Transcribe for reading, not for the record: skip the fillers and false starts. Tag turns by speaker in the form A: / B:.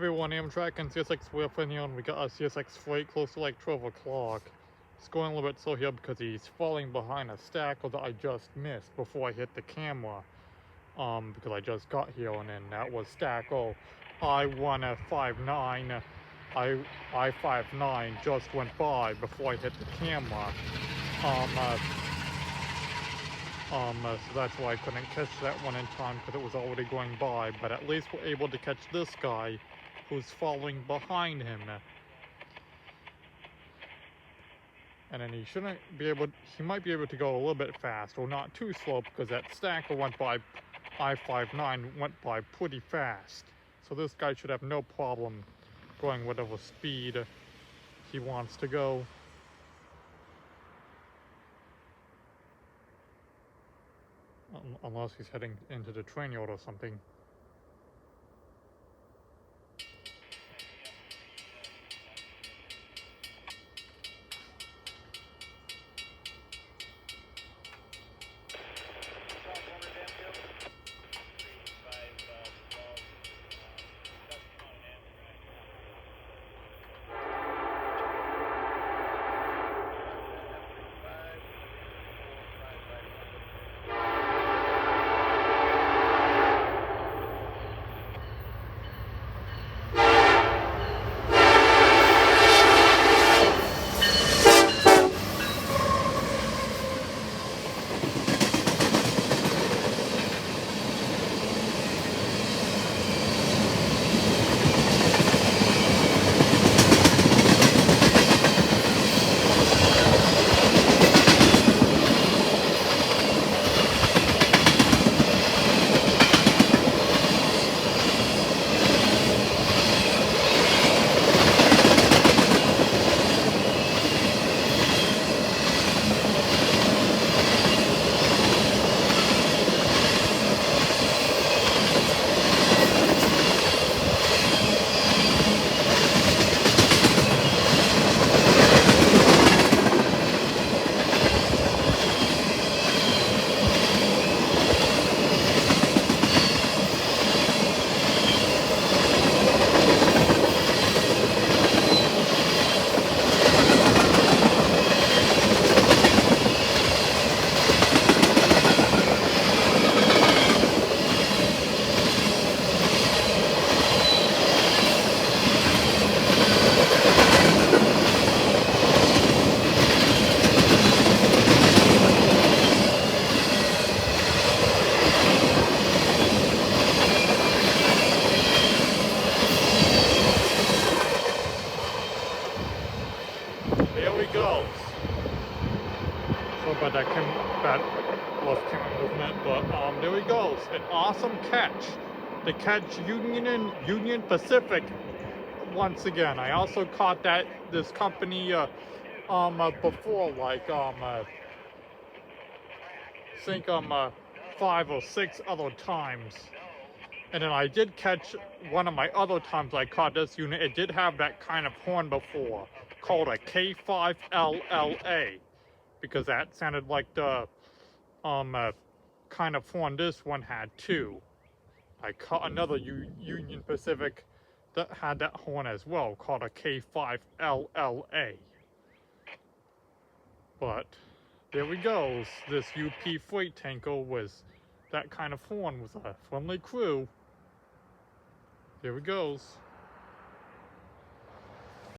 A: Everyone, Amtrak and CSX way up in here, and we got a CSX freight close to like 12 o'clock. It's going a little bit slow here because he's falling behind a stack that I just missed before I hit the camera. Because I just got here, and then that was Stackle I-159. I-59 just went by before I hit the camera. So that's why I couldn't catch that one in time because it was already going by, but at least we're able to catch this guy who's falling behind him. And then he might be able to go a little bit fast, or not too slow, because that stacker went by, I-59 went by pretty fast. So this guy should have no problem going whatever speed he wants to go. Unless he's heading into the train yard or something. There we go. So, but that lost camera movement. But there he goes. An awesome catch. To catch Union Pacific once again. I also caught this company before, like think 5 or 6 other times. And then I did catch one of my other times I caught this unit. It did have that kind of horn before, called a K5LLA, because that sounded like the kind of horn this one had too. I caught another Union Pacific that had that horn as well, called a K5LLA. But there we go. This UP freight tanker was that kind of horn with a friendly crew. Here it goes.